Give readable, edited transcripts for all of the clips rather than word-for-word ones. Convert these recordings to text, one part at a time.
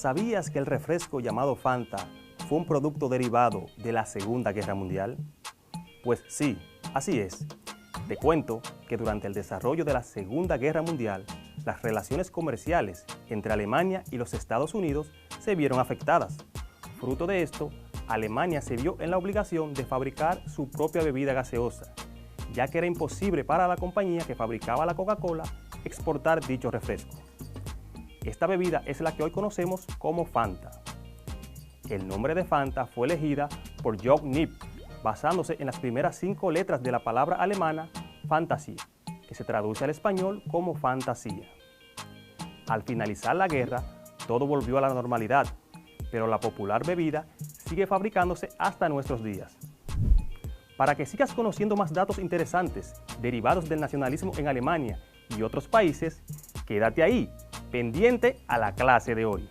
¿Sabías que el refresco llamado Fanta fue un producto derivado de la Segunda Guerra Mundial? Pues sí, así es. Te cuento que durante el desarrollo de la Segunda Guerra Mundial, las relaciones comerciales entre Alemania y los Estados Unidos se vieron afectadas. Fruto de esto, Alemania se vio en la obligación de fabricar su propia bebida gaseosa, ya que era imposible para la compañía que fabricaba la Coca-Cola exportar dicho refresco. Esta bebida es la que hoy conocemos como Fanta. El nombre de Fanta fue elegida por Jörg Knipp, basándose en las primeras 5 letras de la palabra alemana Fantasie, que se traduce al español como fantasía. Al finalizar la guerra, todo volvió a la normalidad, pero la popular bebida sigue fabricándose hasta nuestros días. Para que sigas conociendo más datos interesantes derivados del nacionalismo en Alemania y otros países, quédate ahí, pendiente a la clase de hoy.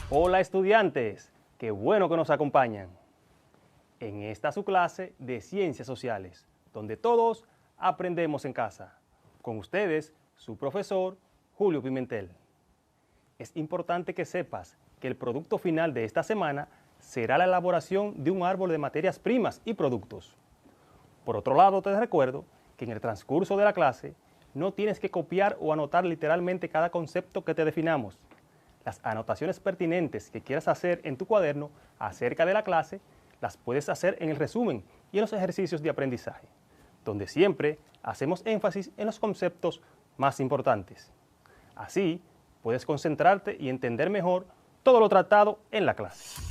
Hola estudiantes, qué bueno que nos acompañan. En esta su clase de Ciencias Sociales, donde todos aprendemos en casa. Con ustedes, su profesor, Julio Pimentel. Es importante que sepas que el producto final de esta semana será la elaboración de un árbol de materias primas y productos. Por otro lado, te recuerdo que en el transcurso de la clase no tienes que copiar o anotar literalmente cada concepto que te definamos. Las anotaciones pertinentes que quieras hacer en tu cuaderno acerca de la clase las puedes hacer en el resumen y en los ejercicios de aprendizaje, donde siempre hacemos énfasis en los conceptos más importantes. Así, puedes concentrarte y entender mejor todo lo tratado en la clase.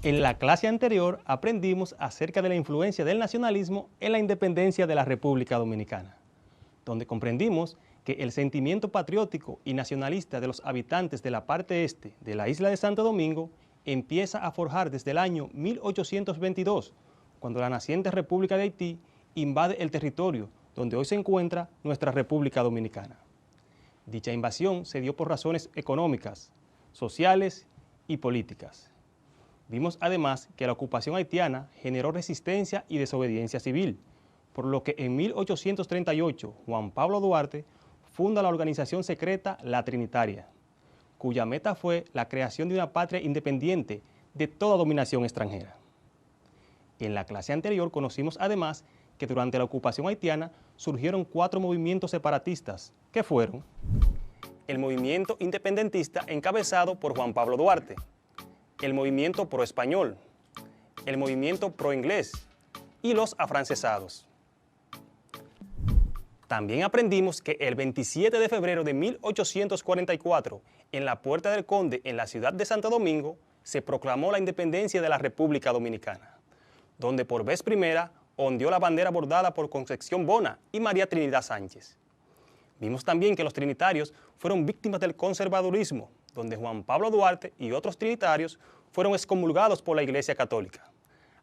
En la clase anterior aprendimos acerca de la influencia del nacionalismo en la independencia de la República Dominicana, donde comprendimos que el sentimiento patriótico y nacionalista de los habitantes de la parte este de la isla de Santo Domingo empieza a forjar desde el año 1822, cuando la naciente República de Haití invade el territorio donde hoy se encuentra nuestra República Dominicana. Dicha invasión se dio por razones económicas, sociales y políticas. Vimos además que la ocupación haitiana generó resistencia y desobediencia civil, por lo que en 1838 Juan Pablo Duarte funda la organización secreta La Trinitaria, cuya meta fue la creación de una patria independiente de toda dominación extranjera. En la clase anterior conocimos además que durante la ocupación haitiana surgieron 4 movimientos separatistas, que fueron el movimiento independentista encabezado por Juan Pablo Duarte, el movimiento pro-español, el movimiento pro-inglés y los afrancesados. También aprendimos que el 27 de febrero de 1844, en la Puerta del Conde, en la ciudad de Santo Domingo, se proclamó la independencia de la República Dominicana, donde por vez primera ondeó la bandera bordada por Concepción Bona y María Trinidad Sánchez. Vimos también que los trinitarios fueron víctimas del conservadurismo, donde Juan Pablo Duarte y otros trinitarios fueron excomulgados por la Iglesia Católica.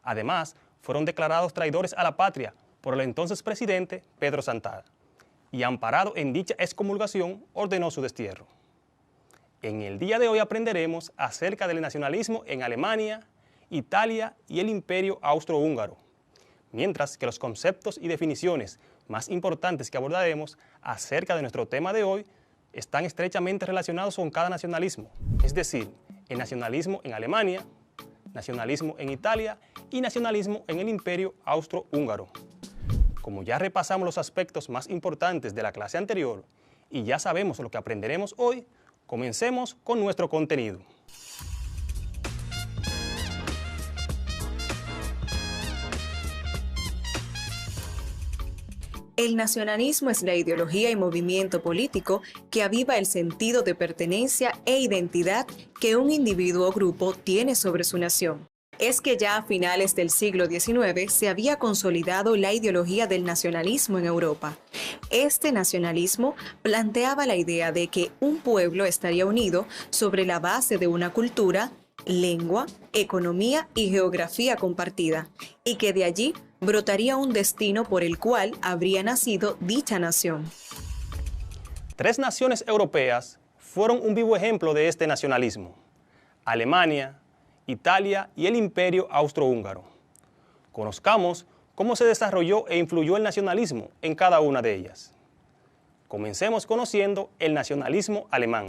Además, fueron declarados traidores a la patria por el entonces presidente Pedro Santana, y amparado en dicha excomulgación, ordenó su destierro. En el día de hoy aprenderemos acerca del nacionalismo en Alemania, Italia y el Imperio Austrohúngaro, mientras que los conceptos y definiciones más importantes que abordaremos acerca de nuestro tema de hoy están estrechamente relacionados con cada nacionalismo, es decir, el nacionalismo en Alemania, nacionalismo en Italia y nacionalismo en el Imperio Austrohúngaro. Como ya repasamos los aspectos más importantes de la clase anterior y ya sabemos lo que aprenderemos hoy, comencemos con nuestro contenido. El nacionalismo es la ideología y movimiento político que aviva el sentido de pertenencia e identidad que un individuo o grupo tiene sobre su nación. Es que ya a finales del siglo XIX se había consolidado la ideología del nacionalismo en Europa. Este nacionalismo planteaba la idea de que un pueblo estaría unido sobre la base de una cultura, lengua, economía y geografía compartida, y que de allí brotaría un destino por el cual habría nacido dicha nación. 3 naciones europeas fueron un vivo ejemplo de este nacionalismo: Alemania, Italia y el Imperio Austrohúngaro. Conozcamos cómo se desarrolló e influyó el nacionalismo en cada una de ellas. Comencemos conociendo el nacionalismo alemán.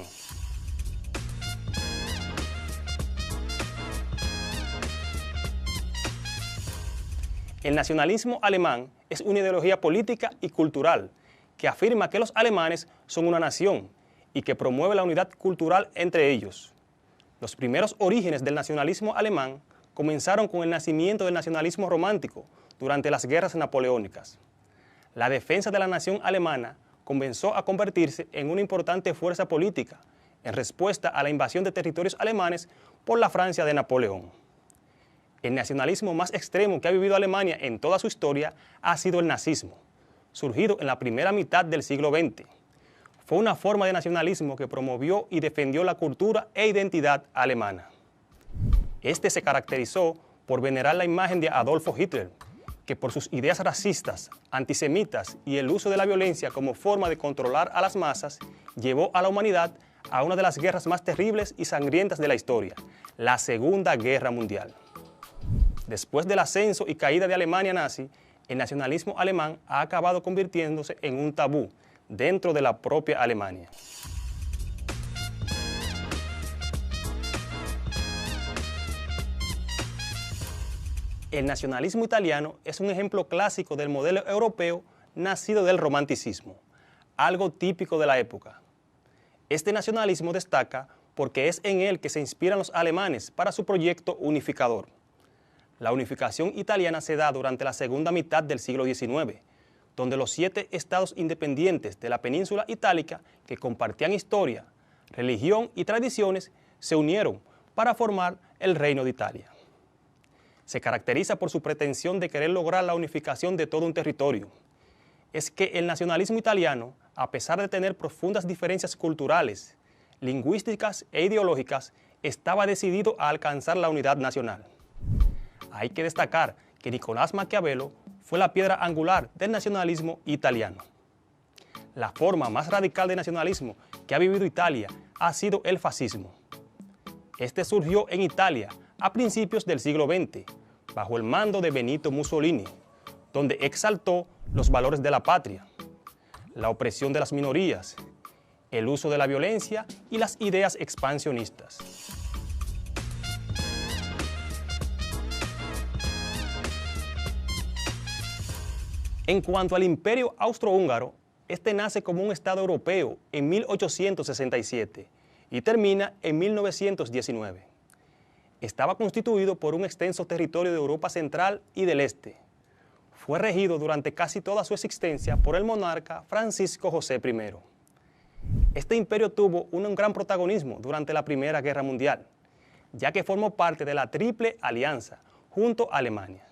El nacionalismo alemán es una ideología política y cultural que afirma que los alemanes son una nación y que promueve la unidad cultural entre ellos. Los primeros orígenes del nacionalismo alemán comenzaron con el nacimiento del nacionalismo romántico durante las guerras napoleónicas. La defensa de la nación alemana comenzó a convertirse en una importante fuerza política en respuesta a la invasión de territorios alemanes por la Francia de Napoleón. El nacionalismo más extremo que ha vivido Alemania en toda su historia ha sido el nazismo, surgido en la primera mitad del siglo XX. Fue una forma de nacionalismo que promovió y defendió la cultura e identidad alemana. Este se caracterizó por venerar la imagen de Adolfo Hitler, que por sus ideas racistas, antisemitas y el uso de la violencia como forma de controlar a las masas, llevó a la humanidad a una de las guerras más terribles y sangrientas de la historia, la Segunda Guerra Mundial. Después del ascenso y caída de Alemania nazi, el nacionalismo alemán ha acabado convirtiéndose en un tabú dentro de la propia Alemania. El nacionalismo italiano es un ejemplo clásico del modelo europeo nacido del romanticismo, algo típico de la época. Este nacionalismo destaca porque es en él que se inspiran los alemanes para su proyecto unificador. La unificación italiana se da durante la segunda mitad del siglo XIX, donde los 7 estados independientes de la península itálica que compartían historia, religión y tradiciones se unieron para formar el Reino de Italia. Se caracteriza por su pretensión de querer lograr la unificación de todo un territorio. Es que el nacionalismo italiano, a pesar de tener profundas diferencias culturales, lingüísticas e ideológicas, estaba decidido a alcanzar la unidad nacional. Hay que destacar que Nicolás Maquiavelo fue la piedra angular del nacionalismo italiano. La forma más radical de nacionalismo que ha vivido Italia ha sido el fascismo. Este surgió en Italia a principios del siglo XX, bajo el mando de Benito Mussolini, donde exaltó los valores de la patria, la opresión de las minorías, el uso de la violencia y las ideas expansionistas. En cuanto al Imperio Austrohúngaro, este nace como un Estado europeo en 1867 y termina en 1919. Estaba constituido por un extenso territorio de Europa Central y del Este. Fue regido durante casi toda su existencia por el monarca Francisco José I. Este imperio tuvo un gran protagonismo durante la Primera Guerra Mundial, ya que formó parte de la Triple Alianza junto a Alemania.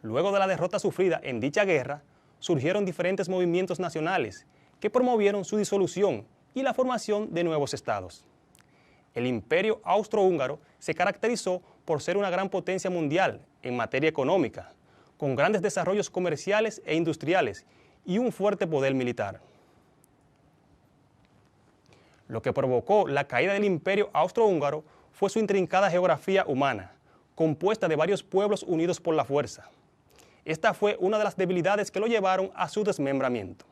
Luego de la derrota sufrida en dicha guerra, surgieron diferentes movimientos nacionales que promovieron su disolución y la formación de nuevos estados. El Imperio Austrohúngaro se caracterizó por ser una gran potencia mundial en materia económica, con grandes desarrollos comerciales e industriales y un fuerte poder militar. Lo que provocó la caída del Imperio Austrohúngaro fue su intrincada geografía humana, compuesta de varios pueblos unidos por la fuerza. Esta fue una de las debilidades que lo llevaron a su desmembramiento.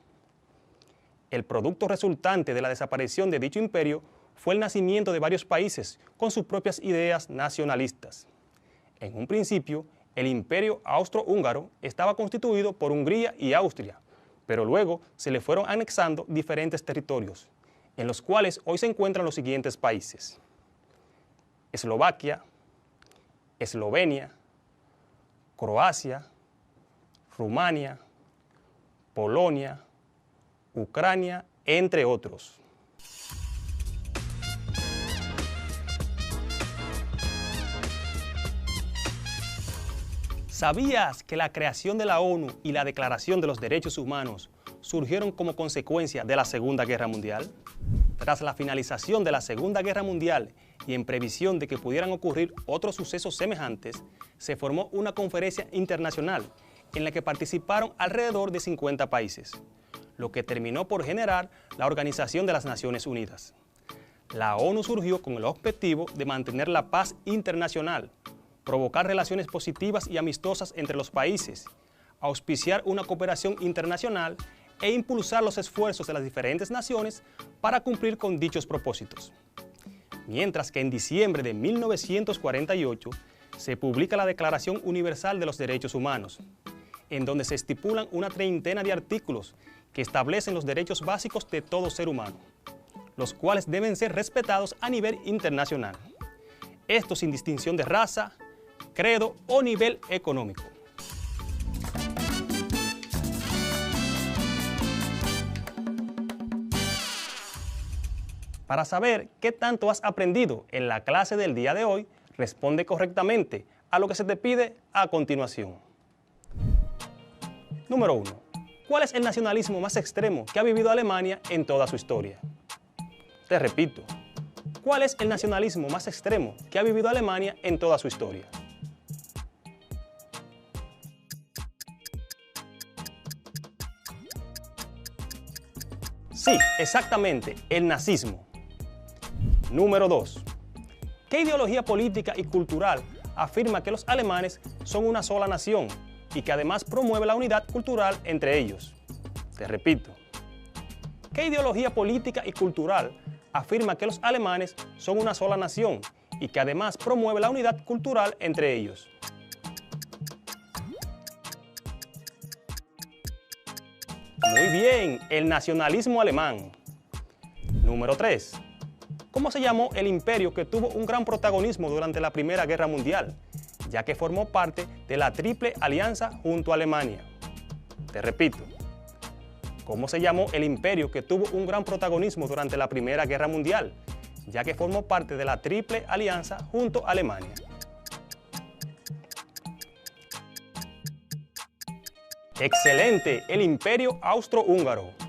El producto resultante de la desaparición de dicho imperio fue el nacimiento de varios países con sus propias ideas nacionalistas. En un principio, el Imperio Austrohúngaro estaba constituido por Hungría y Austria, pero luego se le fueron anexando diferentes territorios, en los cuales hoy se encuentran los siguientes países: Eslovaquia, Eslovenia, Croacia, Rumania, Polonia, Ucrania, entre otros. ¿Sabías que la creación de la ONU y la Declaración de los Derechos Humanos surgieron como consecuencia de la Segunda Guerra Mundial? Tras la finalización de la Segunda Guerra Mundial y en previsión de que pudieran ocurrir otros sucesos semejantes, se formó una conferencia internacional en la que participaron alrededor de 50 países, lo que terminó por generar la Organización de las Naciones Unidas. La ONU surgió con el objetivo de mantener la paz internacional, provocar relaciones positivas y amistosas entre los países, auspiciar una cooperación internacional e impulsar los esfuerzos de las diferentes naciones para cumplir con dichos propósitos. Mientras que en diciembre de 1948 se publica la Declaración Universal de los Derechos Humanos, en donde se estipulan una treintena de artículos que establecen los derechos básicos de todo ser humano, los cuales deben ser respetados a nivel internacional. Esto sin distinción de raza, credo o nivel económico. Para saber qué tanto has aprendido en la clase del día de hoy, responde correctamente a lo que se te pide a continuación. Número 1. ¿Cuál es el nacionalismo más extremo que ha vivido Alemania en toda su historia? Te repito, ¿cuál es el nacionalismo más extremo que ha vivido Alemania en toda su historia? Sí, exactamente, el nazismo. Número 2. ¿Qué ideología política y cultural afirma que los alemanes son una sola nación y que además promueve la unidad cultural entre ellos? Te repito. ¿Qué ideología política y cultural afirma que los alemanes son una sola nación y que además promueve la unidad cultural entre ellos? Muy bien, el nacionalismo alemán. Número 3. ¿Cómo se llamó el imperio que tuvo un gran protagonismo durante la Primera Guerra Mundial, ya que formó parte de la Triple Alianza junto a Alemania? Te repito, ¿cómo se llamó el imperio que tuvo un gran protagonismo durante la Primera Guerra Mundial, ya que formó parte de la Triple Alianza junto a Alemania? ¡Excelente! El Imperio Austrohúngaro.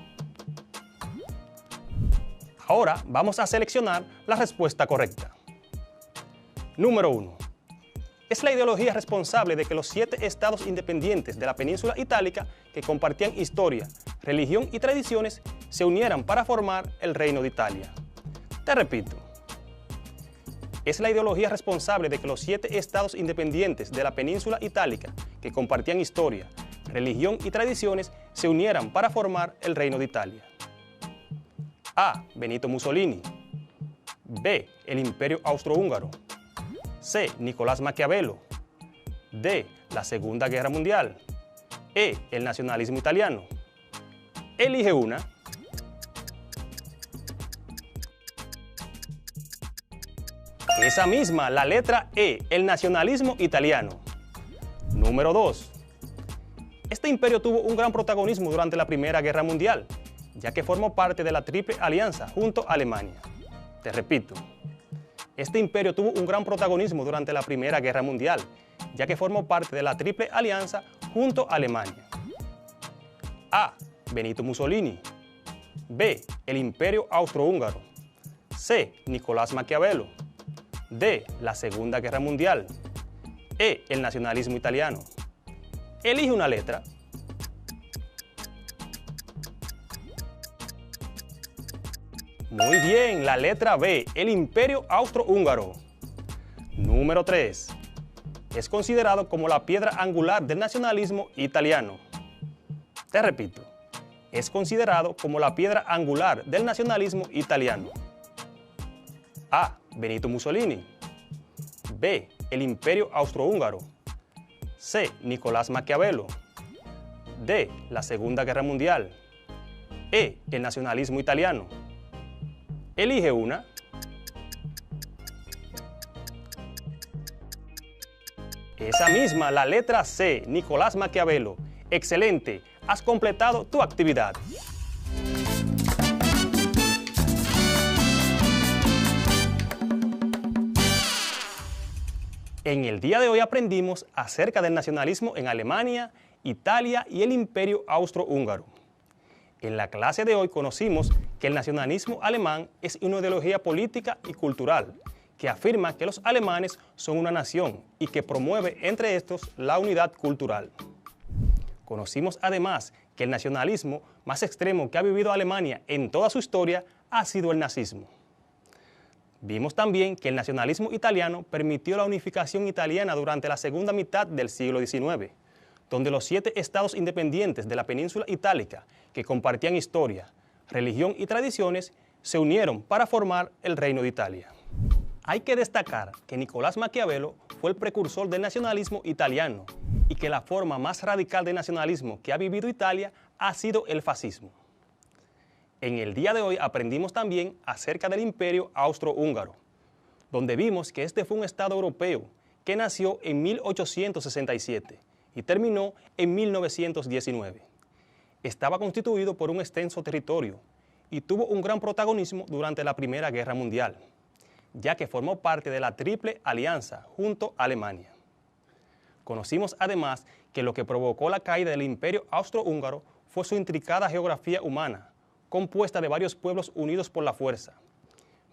Ahora vamos a seleccionar la respuesta correcta. Número 1. Es la ideología responsable de que los 7 estados independientes de la península itálica que compartían historia, religión y tradiciones se unieran para formar el Reino de Italia. Te repito. Es la ideología responsable de que los 7 estados independientes de la península itálica que compartían historia, religión y tradiciones se unieran para formar el Reino de Italia. A. Benito Mussolini. B. El Imperio Austrohúngaro. C. Nicolás Maquiavelo. D. La Segunda Guerra Mundial. E. El nacionalismo italiano. Elige una. Esa misma, la letra E, el nacionalismo italiano. Número 2. Este imperio tuvo un gran protagonismo durante la Primera Guerra Mundial, ya que formó parte de la Triple Alianza junto a Alemania. Te repito, este imperio tuvo un gran protagonismo durante la Primera Guerra Mundial, ya que formó parte de la Triple Alianza junto a Alemania. A. Benito Mussolini. B. El Imperio Austrohúngaro. C. Nicolás Maquiavelo. D. La Segunda Guerra Mundial. E. El nacionalismo italiano. Elige una letra. Muy bien, la letra B, el Imperio Austrohúngaro. Número 3. Es considerado como la piedra angular del nacionalismo italiano. Te repito, es considerado como la piedra angular del nacionalismo italiano. A. Benito Mussolini. B. El Imperio Austrohúngaro. C. Nicolás Maquiavelo. D. La Segunda Guerra Mundial. E. El nacionalismo italiano. Elige una. Esa misma, la letra C, Nicolás Maquiavelo. Excelente, has completado tu actividad. En el día de hoy aprendimos acerca del nacionalismo en Alemania, Italia y el Imperio Austrohúngaro. En la clase de hoy conocimos que el nacionalismo alemán es una ideología política y cultural que afirma que los alemanes son una nación y que promueve entre estos la unidad cultural. Conocimos además que el nacionalismo más extremo que ha vivido Alemania en toda su historia ha sido el nazismo. Vimos también que el nacionalismo italiano permitió la unificación italiana durante la segunda mitad del siglo XIX, donde los 7 estados independientes de la península itálica, que compartían historia, religión y tradiciones, se unieron para formar el Reino de Italia. Hay que destacar que Nicolás Maquiavelo fue el precursor del nacionalismo italiano y que la forma más radical de nacionalismo que ha vivido Italia ha sido el fascismo. En el día de hoy aprendimos también acerca del Imperio Austrohúngaro, donde vimos que este fue un estado europeo que nació en 1867 y terminó en 1919. Estaba constituido por un extenso territorio y tuvo un gran protagonismo durante la Primera Guerra Mundial, ya que formó parte de la Triple Alianza junto a Alemania. Conocimos además que lo que provocó la caída del Imperio Austrohúngaro fue su intricada geografía humana, compuesta de varios pueblos unidos por la fuerza,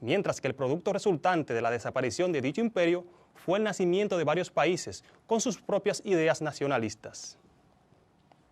mientras que el producto resultante de la desaparición de dicho imperio fue el nacimiento de varios países con sus propias ideas nacionalistas.